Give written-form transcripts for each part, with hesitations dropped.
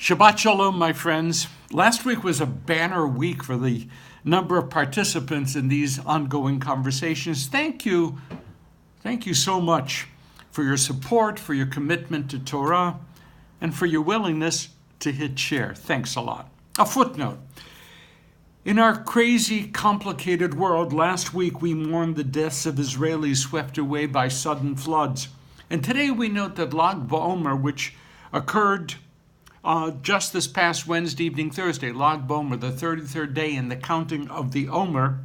Shabbat Shalom, my friends. Last week was a banner week for the number of participants in these ongoing conversations. Thank you. Thank you so much for your support, for your commitment to Torah, and for your willingness to hit share. Thanks a lot. A footnote. In our crazy, complicated world, last week we mourned the deaths of Israelis swept away by sudden floods. And today we note that Lag BaOmer, which occurred just this past Wednesday evening, Thursday, Lag BaOmer, the 33rd day in the counting of the Omer.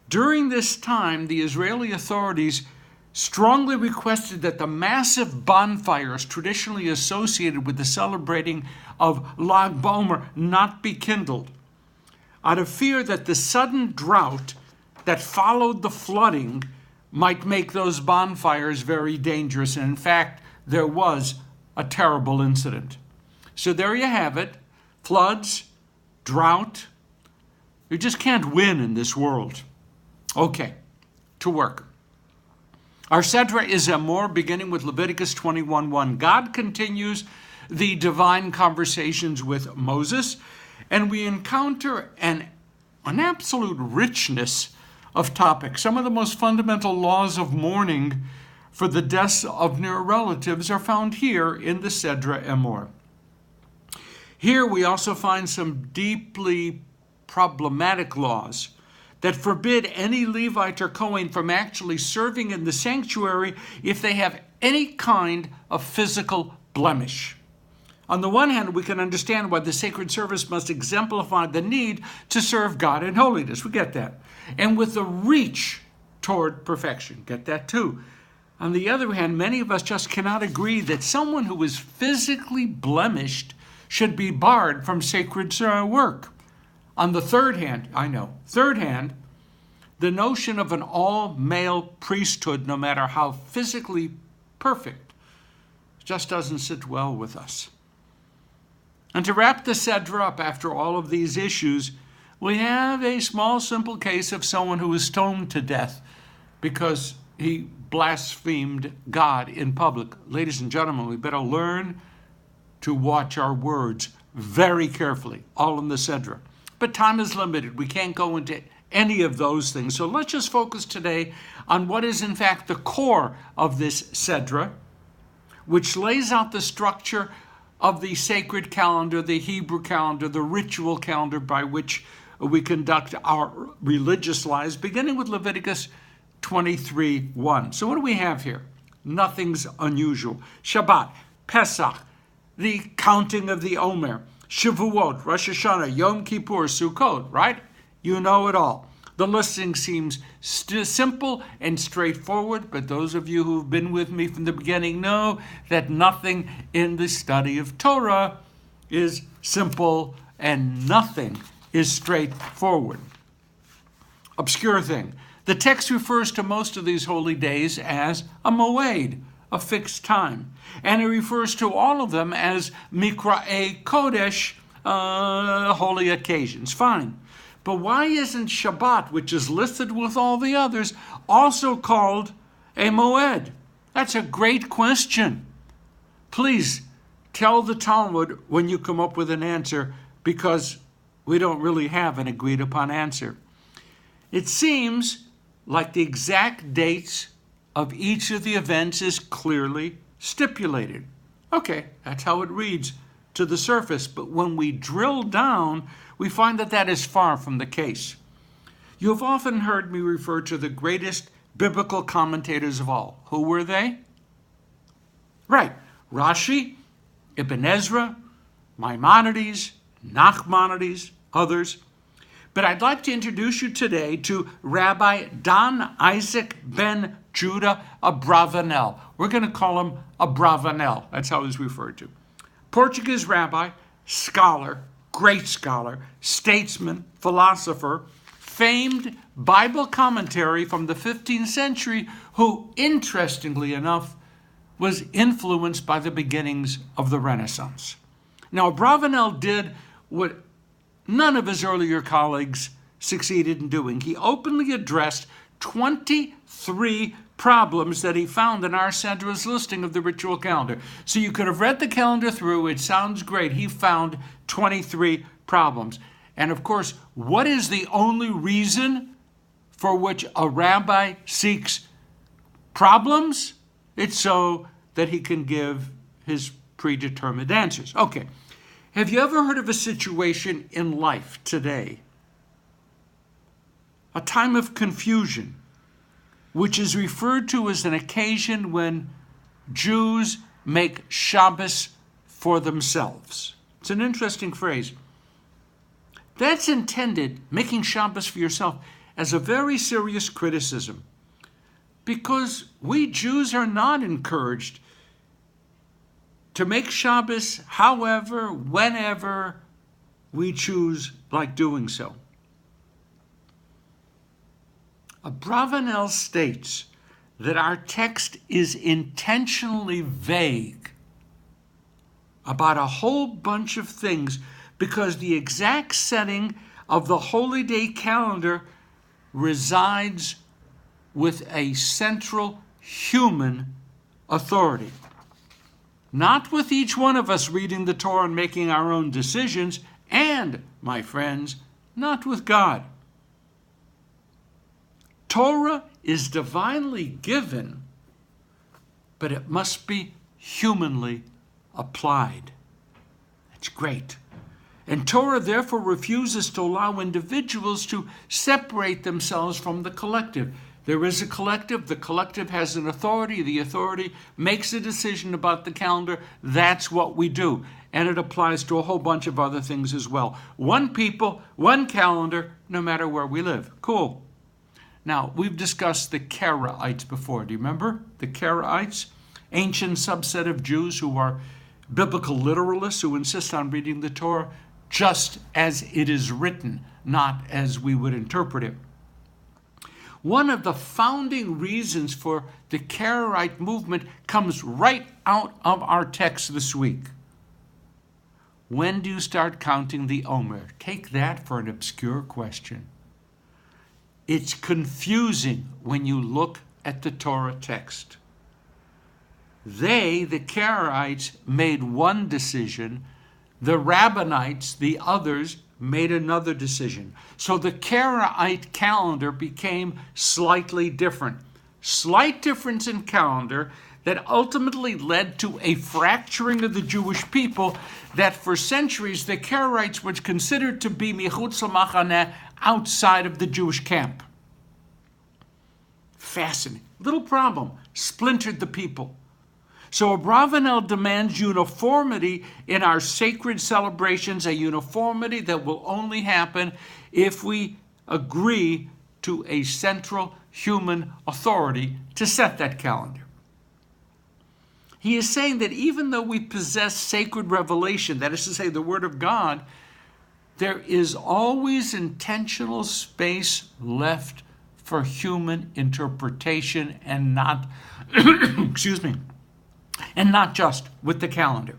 During this time, the Israeli authorities strongly requested that the massive bonfires traditionally associated with the celebrating of Lag BaOmer not be kindled, out of fear that the sudden drought that followed the flooding might make those bonfires very dangerous. And in fact, there was a terrible incident. So there you have it. Floods, drought. You just can't win in this world. Okay, to work. Our Sedra is Emor, beginning with Leviticus 21:1. God continues the divine conversations with Moses, and we encounter an absolute richness of topics. Some of the most fundamental laws of mourning for the deaths of near relatives are found here in the Sedra Emor. Here we also find some deeply problematic laws that forbid any Levite or Kohen from actually serving in the sanctuary if they have any kind of physical blemish. On the one hand, we can understand why the sacred service must exemplify the need to serve God in holiness. We get that. And with the reach toward perfection. Get that too. On the other hand, many of us just cannot agree that someone who is physically blemished should be barred from sacred work. On the third hand, the notion of an all-male priesthood, no matter how physically perfect, just doesn't sit well with us. And to wrap the Sedra up after all of these issues, we have a small, simple case of someone who was stoned to death because he blasphemed God in public. Ladies and gentlemen, we better learn to watch our words very carefully, all in the Sedra. But time is limited. We can't go into any of those things. So let's just focus today on what is in fact the core of this Sedra, which lays out the structure of the sacred calendar, the Hebrew calendar, the ritual calendar by which we conduct our religious lives, beginning with Leviticus 23:1. So what do we have here? Nothing's unusual. Shabbat, Pesach, the counting of the Omer, Shavuot, Rosh Hashanah, Yom Kippur, Sukkot, right? You know it all. The listing seems simple and straightforward, but those of you who've been with me from the beginning know that nothing in the study of Torah is simple and nothing is straightforward. Obscure thing. The text refers to most of these holy days as a moed, a fixed time. And it refers to all of them as Mikra'e Kodesh, holy occasions. Fine. But why isn't Shabbat, which is listed with all the others, also called a moed? That's a great question. Please tell the Talmud when you come up with an answer, because we don't really have an agreed upon answer. It seems like the exact dates of each of the events is clearly stipulated. Okay, that's how it reads to the surface, but when we drill down, we find that that is far from the case. You have often heard me refer to the greatest biblical commentators of all. Who were they? Right, Rashi, Ibn Ezra, Maimonides, Nachmanides, others. But I'd like to introduce you today to Rabbi Don Isaac ben Judah Abravanel. We're going to call him Abravanel. That's how he's referred to. Portuguese rabbi, scholar, great scholar, statesman, philosopher, famed Bible commentary from the 15th century, who, interestingly enough, was influenced by the beginnings of the Renaissance. Now, Abravanel did what none of his earlier colleagues succeeded in doing. He openly addressed 23 problems that he found in our Sedra's listing of the ritual calendar. So you could have read the calendar through. It sounds great. He found 23 problems. And of course, what is the only reason for which a rabbi seeks problems? It's so that he can give his predetermined answers. Okay. Have you ever heard of a situation in life today, a time of confusion, which is referred to as an occasion when Jews make Shabbos for themselves? It's an interesting phrase. That's intended, making Shabbos for yourself, as a very serious criticism, because we Jews are not encouraged to make Shabbos however, whenever we choose like doing so. Abravanel states that our text is intentionally vague about a whole bunch of things because the exact setting of the holy day calendar resides with a central human authority. Not with each one of us reading the Torah and making our own decisions, and, my friends, not with God. Torah is divinely given, but it must be humanly applied. That's great. And Torah therefore refuses to allow individuals to separate themselves from the collective. There is a collective. The collective has an authority. The authority makes a decision about the calendar. That's what we do. And it applies to a whole bunch of other things as well. One people, one calendar, no matter where we live. Cool. Now, we've discussed the Karaites before. Do you remember? The Karaites, ancient subset of Jews who are biblical literalists who insist on reading the Torah just as it is written, not as we would interpret it. One of the founding reasons for the Karaite movement comes right out of our text this week. When do you start counting the Emor? Take that for an obscure question. It's confusing when you look at the Torah text. They, the Karaites, made one decision. The Rabbinites, the others, made another decision. So the Karaite calendar became slightly different. Slight difference in calendar that ultimately led to a fracturing of the Jewish people that for centuries the Karaites were considered to be michutz lamachaneh, outside of the Jewish camp. Fascinating. Little problem. Splintered the people. So Abravanel demands uniformity in our sacred celebrations, a uniformity that will only happen if we agree to a central human authority to set that calendar. He is saying that even though we possess sacred revelation, that is to say the Word of God, there is always intentional space left for human interpretation and not, and not just with the calendar.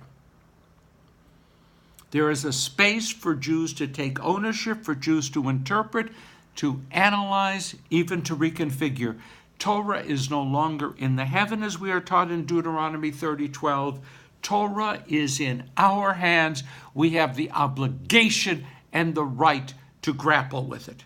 There is a space for Jews to take ownership, for Jews to interpret, to analyze, even to reconfigure. Torah is no longer in the heaven as we are taught in Deuteronomy 30:12. Torah is in our hands. We have the obligation and the right to grapple with it.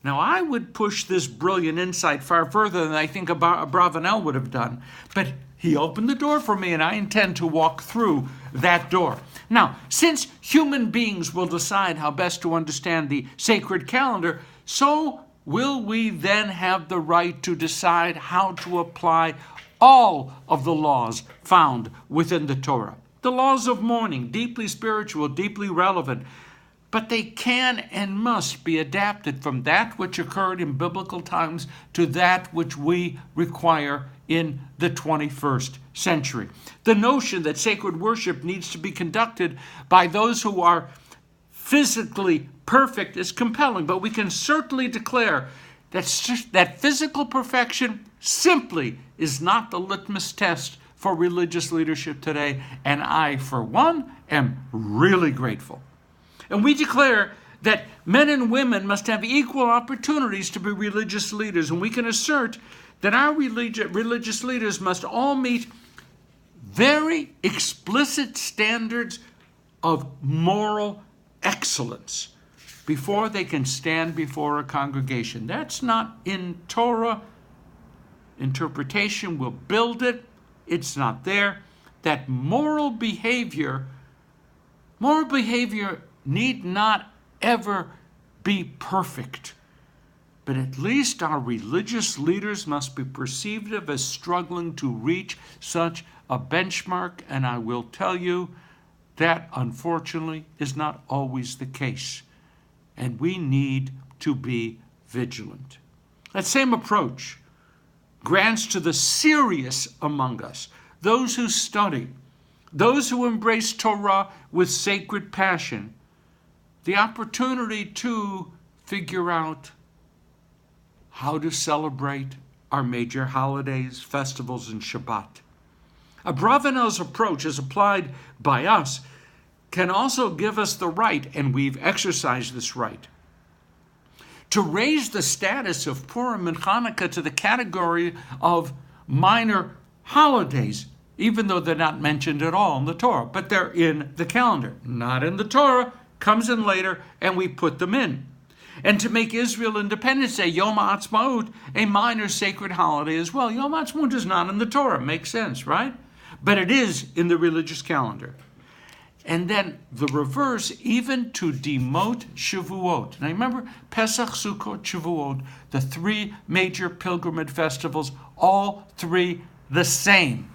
Now, I would push this brilliant insight far further than I think Abravanel would have done, but he opened the door for me, and I intend to walk through that door. Now, since human beings will decide how best to understand the sacred calendar, so will we then have the right to decide how to apply all of the laws found within the Torah. The laws of mourning, deeply spiritual, deeply relevant, but they can and must be adapted from that which occurred in biblical times to that which we require in the 21st century. The notion that sacred worship needs to be conducted by those who are physically perfect is compelling, but we can certainly declare that physical perfection simply is not the litmus test for religious leadership today, and I, for one, am really grateful. And we declare that men and women must have equal opportunities to be religious leaders, and we can assert that our religious leaders must all meet very explicit standards of moral excellence before they can stand before a congregation. That's not in Torah. Interpretation will build it. It's not there. That moral behavior need not ever be perfect. But at least our religious leaders must be perceived of as struggling to reach such a benchmark, and I will tell you that unfortunately is not always the case. And we need to be vigilant. That same approach grants to the serious among us, those who study, those who embrace Torah with sacred passion, the opportunity to figure out how to celebrate our major holidays, festivals, and Shabbat. Abravanel's approach, as applied by us, can also give us the right, and we've exercised this right, to raise the status of Purim and Hanukkah to the category of minor holidays, even though they're not mentioned at all in the Torah, but they're in the calendar. Not in the Torah, comes in later, and we put them in. And to make Israel Independence Day, Yom HaAtzmaut, a minor sacred holiday as well. Yom HaAtzmaut is not in the Torah, makes sense, right? But it is in the religious calendar. And then the reverse, even to demote Shavuot. Now remember, Pesach, Sukkot, Shavuot, the three major pilgrimage festivals, all three the same.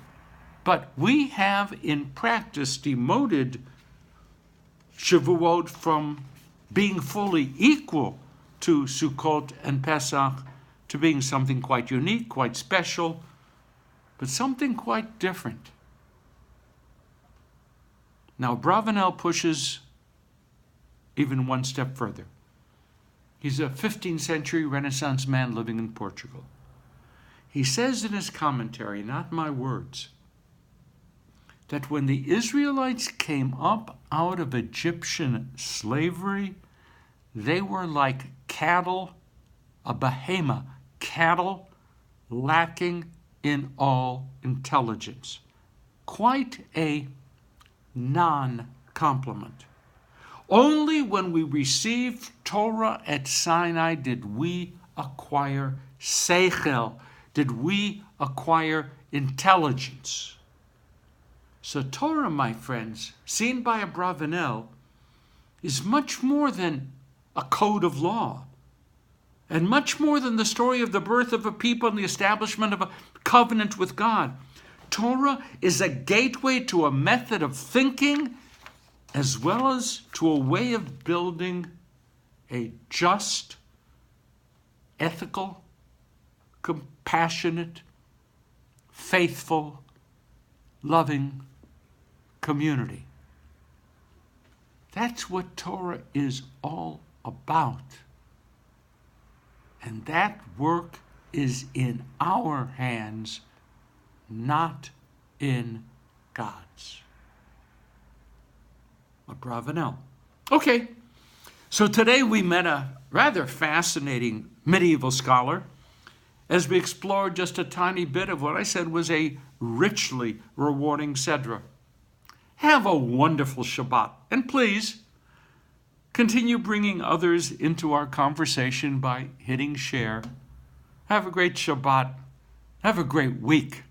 But we have in practice demoted Shavuot from being fully equal to Sukkot and Pesach to being something quite unique, quite special, but something quite different. Now, Abravanel pushes even one step further. He's a 15th century Renaissance man living in Portugal. He says in his commentary, not my words, that when the Israelites came up out of Egyptian slavery, they were like cattle, a behemoth, cattle lacking in all intelligence. Quite a non-compliment. Only when we received Torah at Sinai did we acquire seichel, did we acquire intelligence. So Torah, my friends, seen by Abravanel, is much more than a code of law, and much more than the story of the birth of a people and the establishment of a covenant with God. Torah is a gateway to a method of thinking as well as to a way of building a just, ethical, compassionate, faithful, loving community. That's what Torah is all about. And that work is in our hands, not in God's. Abravanel. Okay, so today we met a rather fascinating medieval scholar as we explored just a tiny bit of what I said was a richly rewarding Sedra. Have a wonderful Shabbat, and please continue bringing others into our conversation by hitting share. Have a great Shabbat. Have a great week.